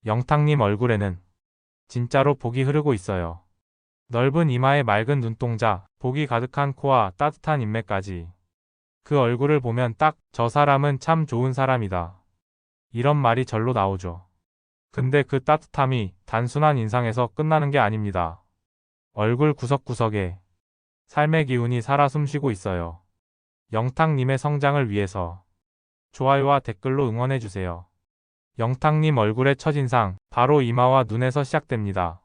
영탁님 얼굴에는 진짜로 복이 흐르고 있어요. 넓은 이마에 맑은 눈동자, 복이 가득한 코와 따뜻한 인매까지. 그 얼굴을 보면 딱 저 사람은 참 좋은 사람이다. 이런 말이 절로 나오죠. 근데 그 따뜻함이 단순한 인상에서 끝나는 게 아닙니다. 얼굴 구석구석에 삶의 기운이 살아 숨쉬고 있어요. 영탁님의 성장을 위해서 좋아요와 댓글로 응원해주세요. 영탁님 얼굴의 첫인상, 바로 이마와 눈에서 시작됩니다.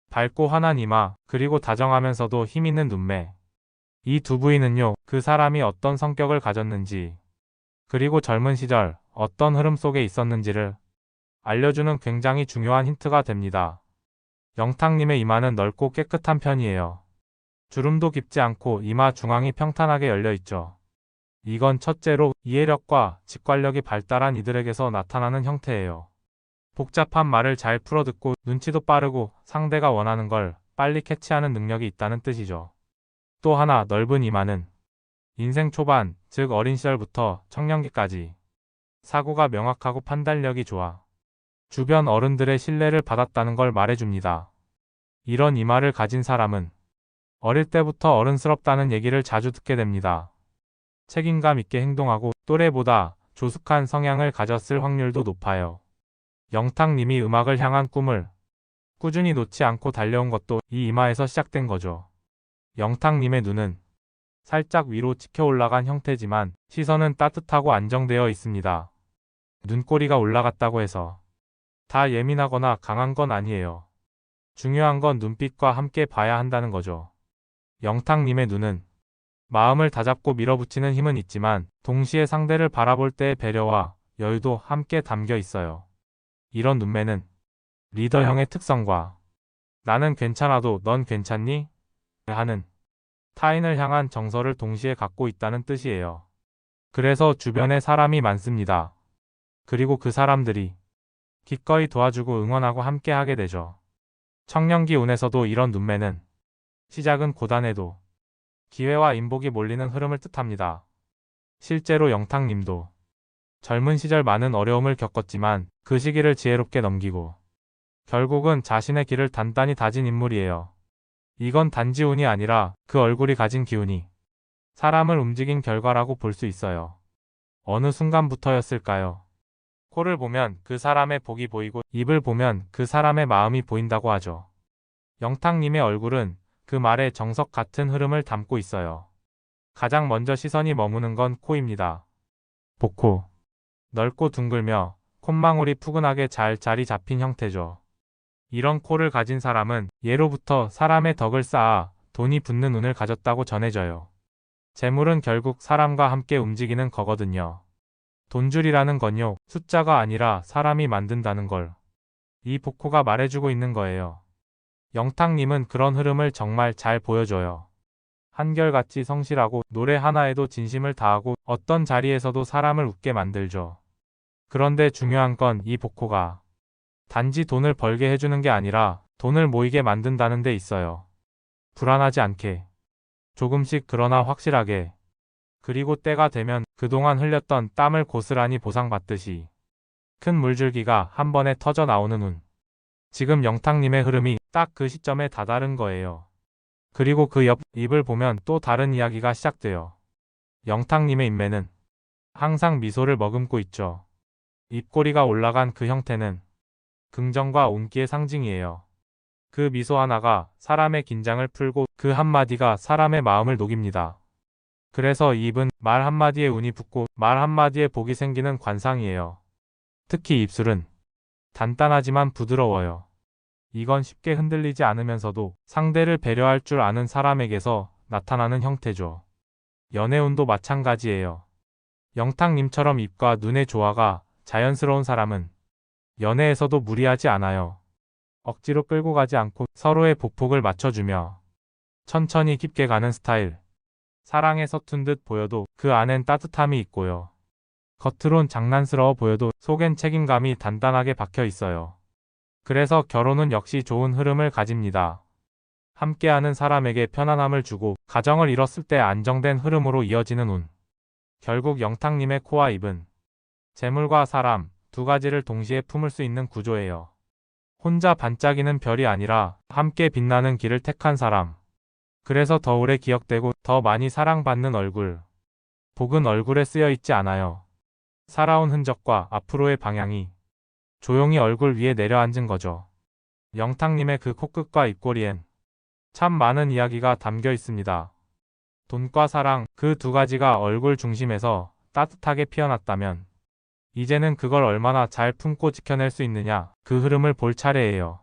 밝고 환한 이마, 그리고 다정하면서도 힘있는 눈매. 이 두 부위는요, 그 사람이 어떤 성격을 가졌는지, 그리고 젊은 시절 어떤 흐름 속에 있었는지를 알려주는 굉장히 중요한 힌트가 됩니다. 영탁님의 이마는 넓고 깨끗한 편이에요. 주름도 깊지 않고 이마 중앙이 평탄하게 열려 있죠. 이건 첫째로 이해력과 직관력이 발달한 이들에게서 나타나는 형태예요. 복잡한 말을 잘 풀어듣고 눈치도 빠르고 상대가 원하는 걸 빨리 캐치하는 능력이 있다는 뜻이죠. 또 하나 넓은 이마는 인생 초반, 즉 어린 시절부터 청년기까지 사고가 명확하고 판단력이 좋아 주변 어른들의 신뢰를 받았다는 걸 말해줍니다. 이런 이마를 가진 사람은 어릴 때부터 어른스럽다는 얘기를 자주 듣게 됩니다. 책임감 있게 행동하고 또래보다 조숙한 성향을 가졌을 확률도 높아요. 영탁님이 음악을 향한 꿈을 꾸준히 놓지 않고 달려온 것도 이 이마에서 시작된 거죠. 영탁님의 눈은 살짝 위로 치켜 올라간 형태지만 시선은 따뜻하고 안정되어 있습니다. 눈꼬리가 올라갔다고 해서 다 예민하거나 강한 건 아니에요. 중요한 건 눈빛과 함께 봐야 한다는 거죠. 영탁님의 눈은 마음을 다잡고 밀어붙이는 힘은 있지만 동시에 상대를 바라볼 때의 배려와 여유도 함께 담겨 있어요. 이런 눈매는 리더형의 특성과 나는 괜찮아도 넌 괜찮니? 하는 타인을 향한 정서를 동시에 갖고 있다는 뜻이에요. 그래서 주변에 사람이 많습니다. 그리고 그 사람들이 기꺼이 도와주고 응원하고 함께 하게 되죠. 청년기 운에서도 이런 눈매는 시작은 고단해도 기회와 인복이 몰리는 흐름을 뜻합니다. 실제로 영탁님도 젊은 시절 많은 어려움을 겪었지만 그 시기를 지혜롭게 넘기고 결국은 자신의 길을 단단히 다진 인물이에요. 이건 단지 운이 아니라 그 얼굴이 가진 기운이 사람을 움직인 결과라고 볼 수 있어요. 어느 순간부터였을까요? 코를 보면 그 사람의 복이 보이고 입을 보면 그 사람의 마음이 보인다고 하죠. 영탁님의 얼굴은 그 말의 정석 같은 흐름을 담고 있어요. 가장 먼저 시선이 머무는 건 코입니다. 복코. 넓고 둥글며 콧망울이 푸근하게 잘 자리 잡힌 형태죠. 이런 코를 가진 사람은 예로부터 사람의 덕을 쌓아 돈이 붙는 운을 가졌다고 전해져요. 재물은 결국 사람과 함께 움직이는 거거든요. 돈줄이라는 건요, 숫자가 아니라 사람이 만든다는 걸 이 복코가 말해주고 있는 거예요. 영탁님은 그런 흐름을 정말 잘 보여줘요. 한결같이 성실하고 노래 하나에도 진심을 다하고 어떤 자리에서도 사람을 웃게 만들죠. 그런데 중요한 건 이 복코가 단지 돈을 벌게 해주는 게 아니라 돈을 모이게 만든다는 데 있어요. 불안하지 않게, 조금씩 그러나 확실하게, 그리고 때가 되면 그동안 흘렸던 땀을 고스란히 보상받듯이 큰 물줄기가 한 번에 터져 나오는 운. 지금 영탁님의 흐름이 딱 그 시점에 다다른 거예요. 그리고 그 옆 입을 보면 또 다른 이야기가 시작돼요. 영탁님의 인매는 항상 미소를 머금고 있죠. 입꼬리가 올라간 그 형태는 긍정과 온기의 상징이에요. 그 미소 하나가 사람의 긴장을 풀고 그 한마디가 사람의 마음을 녹입니다. 그래서 이 입은 말 한마디에 운이 붙고 말 한마디에 복이 생기는 관상이에요. 특히 입술은 단단하지만 부드러워요. 이건 쉽게 흔들리지 않으면서도 상대를 배려할 줄 아는 사람에게서 나타나는 형태죠. 연애운도 마찬가지예요. 영탁님처럼 입과 눈의 조화가 자연스러운 사람은 연애에서도 무리하지 않아요. 억지로 끌고 가지 않고 서로의 보폭을 맞춰주며 천천히 깊게 가는 스타일. 사랑에 서툰 듯 보여도 그 안엔 따뜻함이 있고요. 겉으론 장난스러워 보여도 속엔 책임감이 단단하게 박혀 있어요. 그래서 결혼은 역시 좋은 흐름을 가집니다. 함께하는 사람에게 편안함을 주고 가정을 이뤘을 때 안정된 흐름으로 이어지는 운. 결국 영탁님의 코와 입은 재물과 사람, 두 가지를 동시에 품을 수 있는 구조예요. 혼자 반짝이는 별이 아니라 함께 빛나는 길을 택한 사람. 그래서 더 오래 기억되고 더 많이 사랑받는 얼굴. 복은 얼굴에 쓰여 있지 않아요. 살아온 흔적과 앞으로의 방향이 조용히 얼굴 위에 내려앉은 거죠. 영탁님의 그 코끝과 입꼬리엔 참 많은 이야기가 담겨 있습니다. 돈과 사랑, 그 두 가지가 얼굴 중심에서 따뜻하게 피어났다면 이제는 그걸 얼마나 잘 품고 지켜낼 수 있느냐, 그 흐름을 볼 차례예요.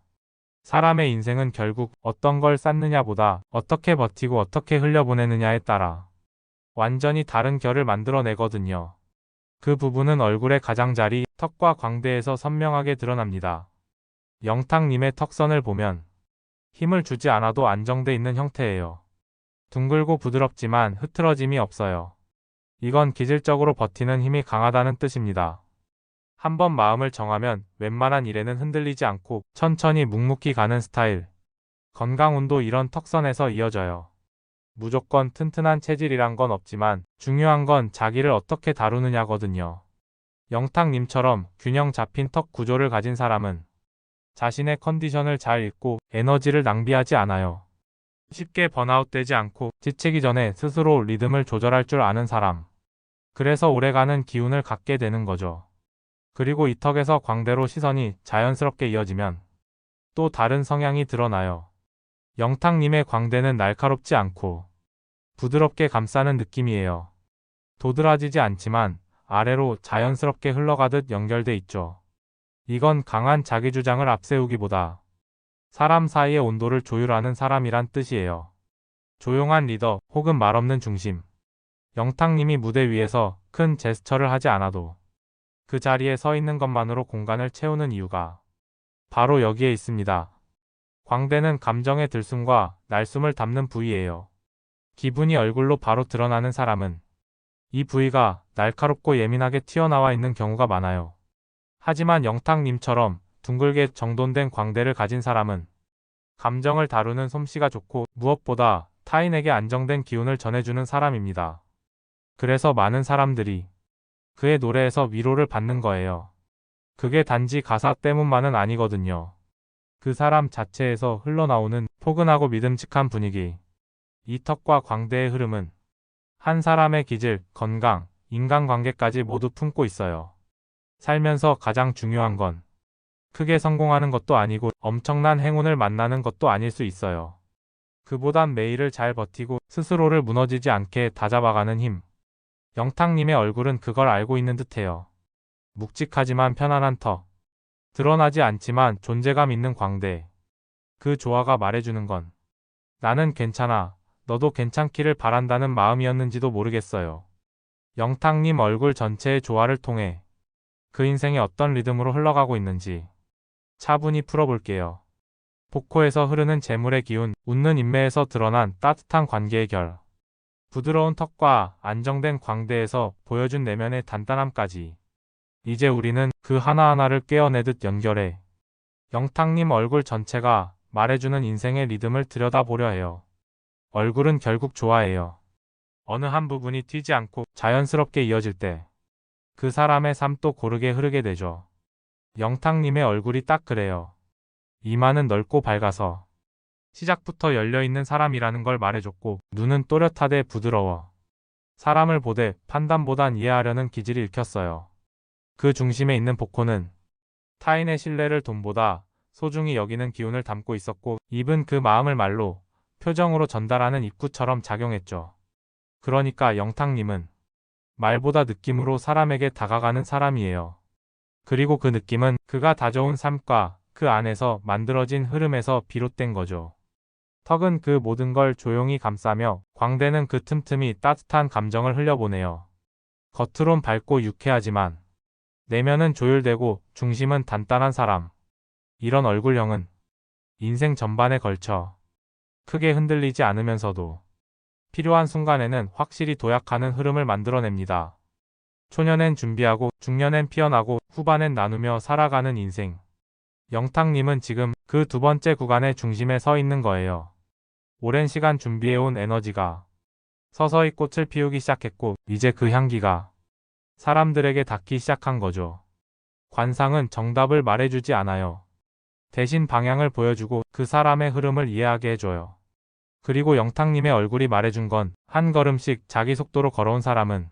사람의 인생은 결국 어떤 걸 쌓느냐보다 어떻게 버티고 어떻게 흘려보내느냐에 따라 완전히 다른 결을 만들어내거든요. 그 부분은 얼굴의 가장자리, 턱과 광대에서 선명하게 드러납니다. 영탁님의 턱선을 보면 힘을 주지 않아도 안정돼 있는 형태예요. 둥글고 부드럽지만 흐트러짐이 없어요. 이건 기질적으로 버티는 힘이 강하다는 뜻입니다. 한번 마음을 정하면 웬만한 일에는 흔들리지 않고 천천히 묵묵히 가는 스타일. 건강운도 이런 턱선에서 이어져요. 무조건 튼튼한 체질이란 건 없지만 중요한 건 자기를 어떻게 다루느냐거든요. 영탁님처럼 균형 잡힌 턱 구조를 가진 사람은 자신의 컨디션을 잘 읽고 에너지를 낭비하지 않아요. 쉽게 번아웃되지 않고 지치기 전에 스스로 리듬을 조절할 줄 아는 사람. 그래서 오래가는 기운을 갖게 되는 거죠. 그리고 이 턱에서 광대로 시선이 자연스럽게 이어지면 또 다른 성향이 드러나요. 영탁님의 광대는 날카롭지 않고 부드럽게 감싸는 느낌이에요. 도드라지지 않지만 아래로 자연스럽게 흘러가듯 연결돼 있죠. 이건 강한 자기주장을 앞세우기보다 사람 사이의 온도를 조율하는 사람이란 뜻이에요. 조용한 리더 혹은 말없는 중심. 영탁님이 무대 위에서 큰 제스처를 하지 않아도 그 자리에 서 있는 것만으로 공간을 채우는 이유가 바로 여기에 있습니다. 광대는 감정의 들숨과 날숨을 담는 부위예요. 기분이 얼굴로 바로 드러나는 사람은 이 부위가 날카롭고 예민하게 튀어나와 있는 경우가 많아요. 하지만 영탁님처럼 둥글게 정돈된 광대를 가진 사람은 감정을 다루는 솜씨가 좋고 무엇보다 타인에게 안정된 기운을 전해주는 사람입니다. 그래서 많은 사람들이 그의 노래에서 위로를 받는 거예요. 그게 단지 가사 때문만은 아니거든요. 그 사람 자체에서 흘러나오는 포근하고 믿음직한 분위기. 이 턱과 광대의 흐름은 한 사람의 기질, 건강, 인간관계까지 모두 품고 있어요. 살면서 가장 중요한 건 크게 성공하는 것도 아니고 엄청난 행운을 만나는 것도 아닐 수 있어요. 그보단 매일을 잘 버티고 스스로를 무너지지 않게 다잡아가는 힘. 영탁님의 얼굴은 그걸 알고 있는 듯해요. 묵직하지만 편안한 턱. 드러나지 않지만 존재감 있는 광대. 그 조화가 말해주는 건 나는 괜찮아, 너도 괜찮기를 바란다는 마음이었는지도 모르겠어요. 영탁님 얼굴 전체의 조화를 통해 그 인생이 어떤 리듬으로 흘러가고 있는지 차분히 풀어볼게요. 복코에서 흐르는 재물의 기운, 웃는 인매에서 드러난 따뜻한 관계의 결. 부드러운 턱과 안정된 광대에서 보여준 내면의 단단함까지. 이제 우리는 그 하나하나를 꿰어내듯 연결해 영탁님 얼굴 전체가 말해주는 인생의 리듬을 들여다보려 해요. 얼굴은 결국 조화예요. 어느 한 부분이 튀지 않고 자연스럽게 이어질 때 그 사람의 삶도 고르게 흐르게 되죠. 영탁님의 얼굴이 딱 그래요. 이마는 넓고 밝아서 시작부터 열려있는 사람이라는 걸 말해줬고 눈은 또렷하되 부드러워. 사람을 보되 판단보단 이해하려는 기질이 읽혔어요. 그 중심에 있는 복코는 타인의 신뢰를 돈보다 소중히 여기는 기운을 담고 있었고 입은 그 마음을 말로, 표정으로 전달하는 입구처럼 작용했죠. 그러니까 영탁님은 말보다 느낌으로 사람에게 다가가는 사람이에요. 그리고 그 느낌은 그가 다져온 삶과 그 안에서 만들어진 흐름에서 비롯된 거죠. 턱은 그 모든 걸 조용히 감싸며 광대는 그 틈틈이 따뜻한 감정을 흘려보내요. 겉으론 밝고 유쾌하지만 내면은 조율되고 중심은 단단한 사람. 이런 얼굴형은 인생 전반에 걸쳐 크게 흔들리지 않으면서도 필요한 순간에는 확실히 도약하는 흐름을 만들어냅니다. 초년엔 준비하고 중년엔 피어나고 후반엔 나누며 살아가는 인생. 영탁님은 지금 그 두 번째 구간의 중심에 서 있는 거예요. 오랜 시간 준비해온 에너지가 서서히 꽃을 피우기 시작했고 이제 그 향기가 사람들에게 닿기 시작한 거죠. 관상은 정답을 말해주지 않아요. 대신 방향을 보여주고 그 사람의 흐름을 이해하게 해줘요. 그리고 영탁님의 얼굴이 말해준 건 한 걸음씩 자기 속도로 걸어온 사람은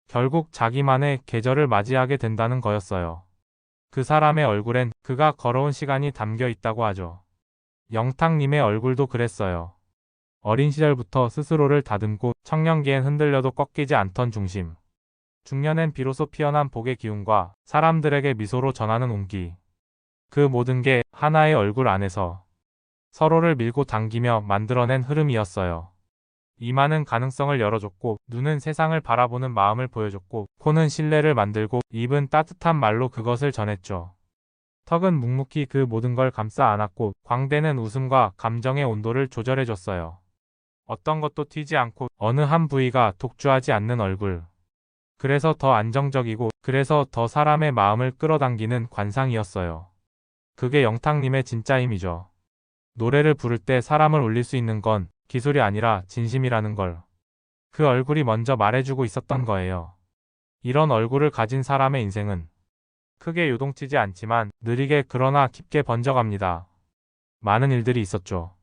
결국 자기만의 계절을 맞이하게 된다는 거였어요. 그 사람의 얼굴엔 그가 걸어온 시간이 담겨 있다고 하죠. 영탁님의 얼굴도 그랬어요. 어린 시절부터 스스로를 다듬고 청년기엔 흔들려도 꺾이지 않던 중심. 중년엔 비로소 피어난 복의 기운과 사람들에게 미소로 전하는 온기. 그 모든 게 하나의 얼굴 안에서 서로를 밀고 당기며 만들어낸 흐름이었어요. 이마는 가능성을 열어줬고, 눈은 세상을 바라보는 마음을 보여줬고, 코는 신뢰를 만들고, 입은 따뜻한 말로 그것을 전했죠. 턱은 묵묵히 그 모든 걸 감싸 안았고, 광대는 웃음과 감정의 온도를 조절해줬어요. 어떤 것도 튀지 않고 어느 한 부위가 독주하지 않는 얼굴. 그래서 더 안정적이고, 그래서 더 사람의 마음을 끌어당기는 관상이었어요. 그게 영탁님의 진짜 힘이죠. 노래를 부를 때 사람을 울릴 수 있는 건 기술이 아니라 진심이라는 걸. 그 얼굴이 먼저 말해주고 있었던 거예요. 이런 얼굴을 가진 사람의 인생은 크게 요동치지 않지만 느리게 그러나 깊게 번져갑니다. 많은 일들이 있었죠.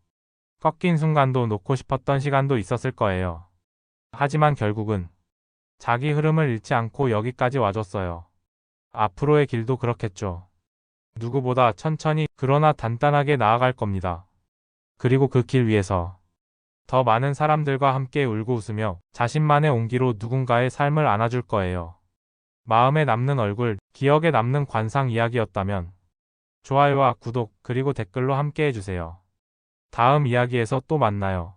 꺾인 순간도 놓고 싶었던 시간도 있었을 거예요. 하지만 결국은 자기 흐름을 잃지 않고 여기까지 와줬어요. 앞으로의 길도 그렇겠죠. 누구보다 천천히 그러나 단단하게 나아갈 겁니다. 그리고 그 길 위에서 더 많은 사람들과 함께 울고 웃으며 자신만의 온기로 누군가의 삶을 안아줄 거예요. 마음에 남는 얼굴, 기억에 남는 관상 이야기였다면 좋아요와 구독 그리고 댓글로 함께 해주세요. 다음 이야기에서 또 만나요.